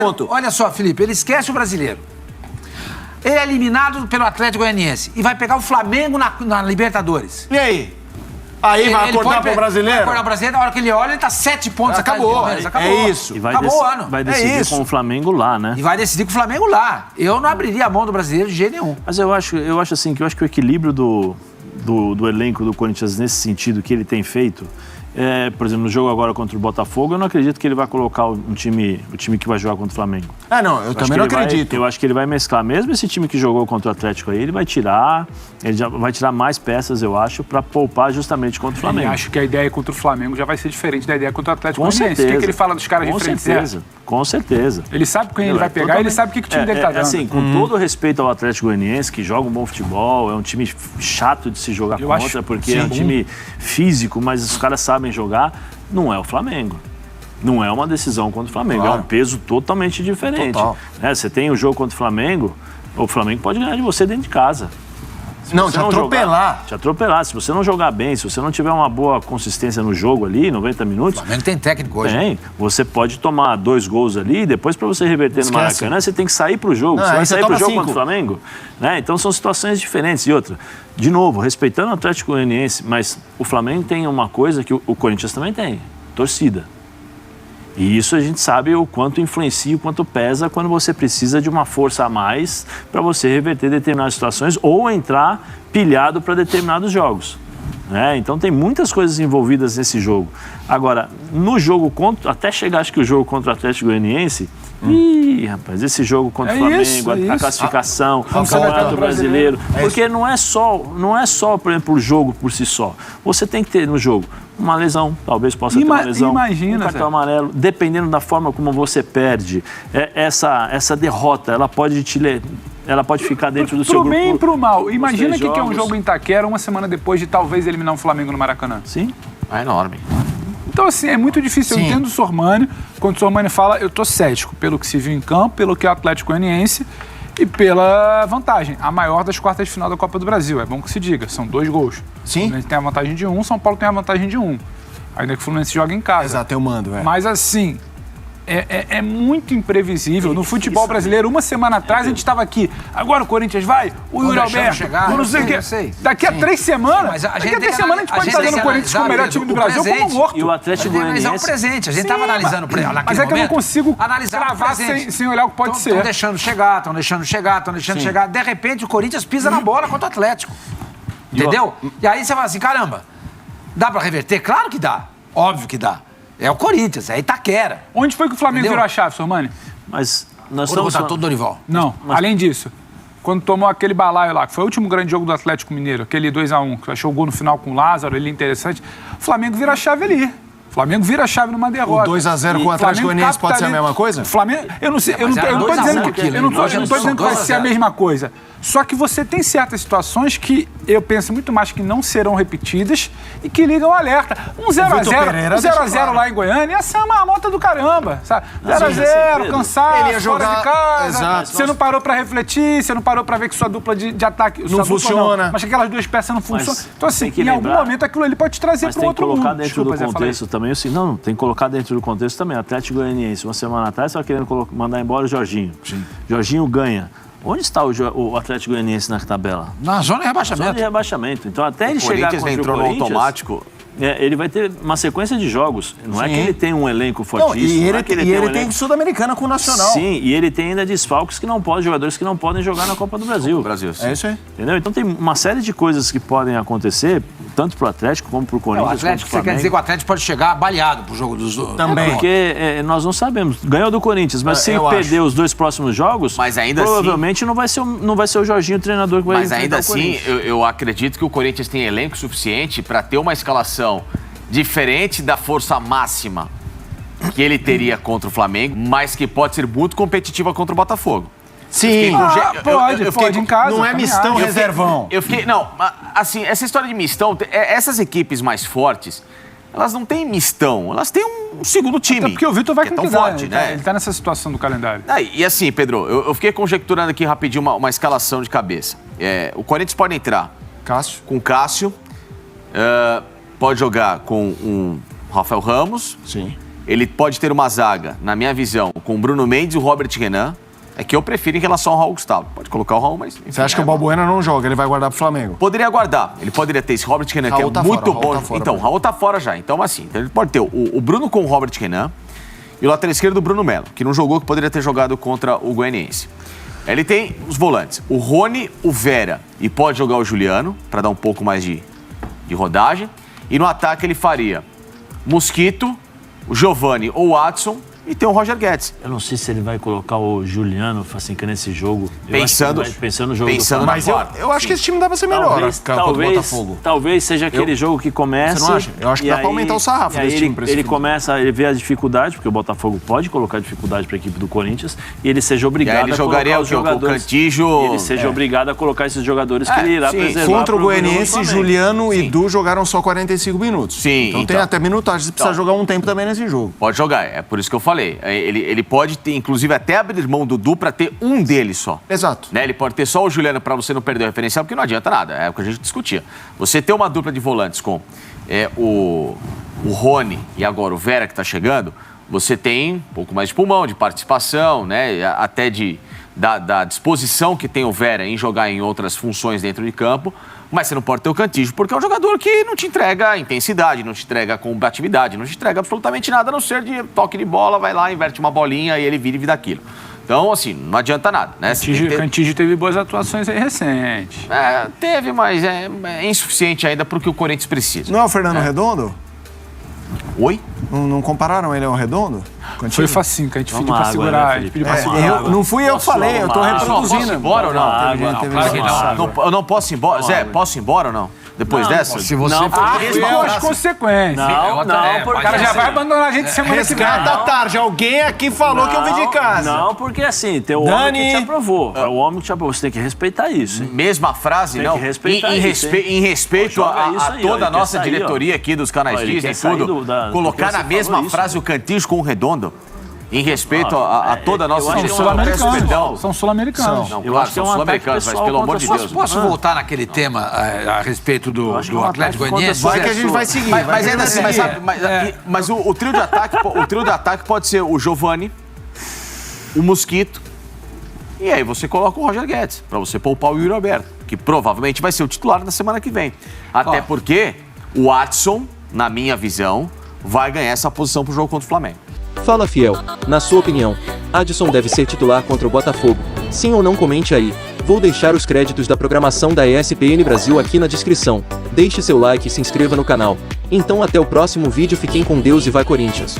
Ponto. Olha só, Felipe, ele esquece o brasileiro. Ele é eliminado pelo Atlético Goianiense e vai pegar o Flamengo na Libertadores. E aí? Aí vai acordar pro brasileiro? Vai acordar o brasileiro, na hora que ele olha, ele tá 7 pontos. Acabou. Acabou. É isso. E vai Acabou o ano. Vai decidir com o Flamengo lá, né? E vai decidir com o Flamengo lá. Eu não abriria a mão do brasileiro de jeito nenhum. Mas eu acho assim, que o equilíbrio do elenco do Corinthians nesse sentido que ele tem feito, por exemplo, no jogo agora contra o Botafogo, eu não acredito que ele vai colocar o time que vai jogar contra o Flamengo. Ah, não, eu também não acredito. Eu acho que ele vai mesclar, mesmo esse time que jogou contra o Atlético aí, ele já vai tirar mais peças, eu acho, para poupar justamente contra o Flamengo. Eu acho que a ideia contra o Flamengo já vai ser diferente da ideia contra o Atlético Com Goianiense. certeza. O que ele fala dos caras de frente? Com certeza. Ele sabe quem ele vai pegar, ele sabe o que o time dele tá dando. Assim, com todo o respeito ao Atlético Goianiense, que joga um bom futebol, é um time chato de se jogar contra, porque é um time físico, mas os caras sabem jogar, não é o Flamengo. Não é uma decisão contra o Flamengo, é um peso totalmente diferente. Você tem o jogo contra o Flamengo pode ganhar de você dentro de casa. Não, te atropelar. Te atropelar. Se você não jogar bem, se você não tiver uma boa consistência no jogo ali, 90 minutos... O Flamengo tem técnico hoje. Você pode tomar 2 gols ali e depois para você reverter no Maracanã, você tem que sair pro jogo. Você vai sair pro jogo contra o Flamengo? Então são situações diferentes. E outra, de novo, respeitando o Atlético Goianiense, mas o Flamengo tem uma coisa que o Corinthians também tem, torcida. E isso a gente sabe o quanto influencia, o quanto pesa quando você precisa de uma força a mais para você reverter determinadas situações ou entrar pilhado para determinados jogos. Então tem muitas coisas envolvidas nesse jogo. Agora, no jogo até chegar acho que o jogo contra o Atlético Goianiense, rapaz, esse jogo contra o Flamengo, a classificação, o Campeonato Brasileiro, porque não é só, por exemplo, o jogo por si só. Você tem que ter no jogo uma lesão, talvez possa ter uma lesão, um cartão amarelo, dependendo da forma como você perde. Essa derrota, ela pode ficar dentro do seu grupo. Pro bem e pro mal. Imagina que é um jogo em Itaquera uma semana depois de talvez eliminar o Flamengo no Maracanã. Sim. É enorme. Então, assim, é muito difícil. Eu entendo o Sormani. Quando o Sormani fala, eu tô cético pelo que se viu em campo, pelo que é o Atlético Goianiense e pela vantagem. A maior das quartas de final da Copa do Brasil. É bom que se diga. São 2 gols. Sim. O Fluminense tem a vantagem de 1, São Paulo tem a vantagem de 1. Ainda que o Fluminense joga em casa. Exato, eu mando. Mas, assim... É muito imprevisível. No futebol brasileiro, uma semana atrás, a gente estava aqui. Agora o Corinthians vai, o Yuri Alberto, não sei o quê. Daqui a 3 semanas, a gente pode estar dando o Corinthians como o melhor time do Brasil como morto. E o Atlético Goianiense... Analisar o presente. A gente estava analisando naquele momento. Mas é que eu não consigo cravar sem olhar o que pode ser. Estão deixando chegar. De repente, o Corinthians pisa na bola contra o Atlético. Entendeu? E aí você fala assim, caramba, dá pra reverter? Claro que dá. Óbvio que dá. É o Corinthians, é Itaquera. Onde foi que o Flamengo virou a chave, Sormani? Mas nós estamos falando... todo Dorival. Não, além disso, quando tomou aquele balaio lá, que foi o último grande jogo do Atlético Mineiro, aquele 2-1, que achou o gol no final com o Lázaro, ele interessante, o Flamengo vira a chave ali. O Flamengo vira a chave numa derrota. O 2-0 com o Atlético Goianiense pode ser a mesma coisa? O Flamengo, eu não sei, eu não tô dizendo que vai ser a mesma coisa. Só que você tem certas situações que eu penso muito mais que não serão repetidas e que ligam o alerta. Um 0x0 lá em Goiânia ia ser uma marmota do caramba, sabe? 0x0, cansado, fora de casa, você não parou pra refletir, você não parou pra ver que sua dupla de ataque... Não funciona. Mas que aquelas 2 peças não funcionam. Então assim, em algum momento aquilo ali pode te trazer para um outro mundo. Mas tem que colocar dentro do contexto também, assim, não, tem que colocar dentro do contexto também. Atlético Goianiense, uma semana atrás, estava querendo mandar embora o Jorginho. Sim. Jorginho ganha. Onde está o Atlético Goianiense na tabela? Na zona de rebaixamento. Zona de rebaixamento. Então, até ele chegar contra o entrou no automático. Ele vai ter uma sequência de jogos. Não é que ele tem um elenco fortíssimo. Ele tem Sul-Americana com o Nacional. Sim, e ele tem ainda desfalques que não podem, jogadores que não podem jogar na Copa do Brasil. É isso aí. Entendeu? Então tem uma série de coisas que podem acontecer, tanto pro Atlético como pro Corinthians. O Atlético, você quer dizer que o Atlético pode chegar baleado pro jogo dos dois? Também. Porque nós não sabemos. Ganhou do Corinthians, mas se perder os 2 próximos jogos, mas ainda provavelmente assim, não vai ser o Jorginho o treinador que vai Mas ainda assim, eu acredito que o Corinthians tem elenco suficiente para ter uma escalação diferente da força máxima que ele teria contra o Flamengo, mas que pode ser muito competitiva contra o Botafogo. Sim, pode em casa. Não é mistão reservão. Não, assim, essa história de mistão, essas equipes mais fortes, elas não têm mistão, elas têm um segundo time. Até porque o Vitor vai com forte, né? Ele tá nessa situação do calendário. E assim, Pedro, eu fiquei conjecturando aqui rapidinho uma escalação de cabeça. O Corinthians pode entrar com Cássio, pode jogar com um Rafael Ramos. Sim. ele pode ter uma zaga, na minha visão, com o Bruno Mendes e o Robert Renan, é que eu prefiro em relação ao Raul Gustavo. Pode colocar o Raul, mas... Enfim, Você acha que o Balbuena não joga, ele vai guardar pro Flamengo? Poderia guardar. Ele poderia ter esse Robert Renan, Raul que é tá muito fora, bom. Raul tá fora, Então, o Raul tá fora já. Então, assim, ele pode ter o Bruno com o Robert Renan e o lateral esquerdo do Bruno Melo, que não jogou, que poderia ter jogado contra o Goianiense. Ele tem os volantes, o Rony, o Vera, e pode jogar o Juliano, para dar um pouco mais de rodagem. E no ataque ele faria Mosquito, o Giovani ou o Watson, e tem o Roger Guedes. Eu não sei se ele vai colocar o Juliano Facinca nesse jogo. Pensando no jogo pensando do na Mas quarta. eu acho que esse time dá pra ser melhor contra o Botafogo. Talvez seja aquele jogo que começa... Você não acha? Eu acho que dá pra aumentar o sarrafo desse time pra esse ele time. começa, ele vê a dificuldade, porque o Botafogo pode colocar dificuldade pra equipe do Corinthians, e ele seja E obrigado aí ele a jogaria colocar os o quê? Com o jogadores... Cantígio... E ele seja obrigado a colocar esses jogadores que ele irá sim. preservar Contra o pro jogo do Goianiense, Flamengo. Juliano e Sim. Du jogaram só 45 minutos. Sim, Então tem então. até minutagem, você precisa jogar um tempo também nesse jogo. Pode jogar, é por isso que eu falei. Ele pode ter, inclusive, até abrir mão do Du pra ter um deles só. Exato. Né? Ele pode ter só o Juliano pra você não perder o referencial, porque não adianta nada. É o que a gente discutia. Você ter uma dupla de volantes com o Rony e agora o Vera que tá chegando, você tem um pouco mais de pulmão, de participação, né? Até da disposição que tem o Vera em jogar em outras funções dentro de campo. Mas você não pode ter o Cantígio, porque é um jogador que não te entrega intensidade, não te entrega combatividade, não te entrega absolutamente nada, a não ser de toque de bola, vai lá, inverte uma bolinha e ele vira e vira aquilo. Então, assim, não adianta nada, né? Cantígio teve boas atuações aí recentes. Teve, mas é insuficiente ainda para o que o Corinthians precisa. Não é o Fernando Redondo? Oi? Não compararam ele ao Redondo? Foi facinho, que a gente Vamos pediu pra água, segurar. né, A gente pediu pra Felipe? segurar. Não fui eu que falei, eu tô reproduzindo. Posso ir embora ou não? Água, Claro que não. Eu não posso ir embora? Zé, posso ir embora ou não? Depois dessa? Se você Não, for Com as consequências. Não, O cara já vai abandonar a gente semana que vem. Resgata tarde, alguém aqui falou que eu vim de casa. Não, porque assim, tem o Dani. homem que te aprovou. É o homem que te aprovou. Você tem que respeitar isso, hein? Mesma frase, Tem não? que respeitar em isso, hein? em respeito Ó, joga a isso aí, ó, toda a ele nossa quer sair, diretoria aqui dos canais Ó, ele Disney quer e sair tudo, colocar porque na você mesma falou frase isso. o Cantígio com o Redondo, em respeito a toda a nossa eu acho que São diretoria. Peço sul-americanos. perdão. São sul-americanos. Não, Eu claro, acho que é são um ataque sul-americanos, mas pessoal pelo amor contra de a Deus. Posso voltar naquele tema a respeito do acho que é um Atlético ataque Goianiense? contra a Vai que a gente vai seguir. Mas ainda assim, mas o trio de ataque pode ser o Giovani, o Mosquito, e aí você coloca o Roger Guedes, pra você poupar o Yuri Alberto, que provavelmente vai ser o titular na semana que vem. Até porque o Watson, na minha visão, vai ganhar essa posição pro jogo contra o Flamengo. Fala Fiel, na sua opinião, Adson deve ser titular contra o Botafogo? Sim ou não, comente aí. Vou deixar os créditos da programação da ESPN Brasil aqui na descrição. Deixe seu like e se inscreva no canal. Então até o próximo vídeo, fiquem com Deus e vai Corinthians!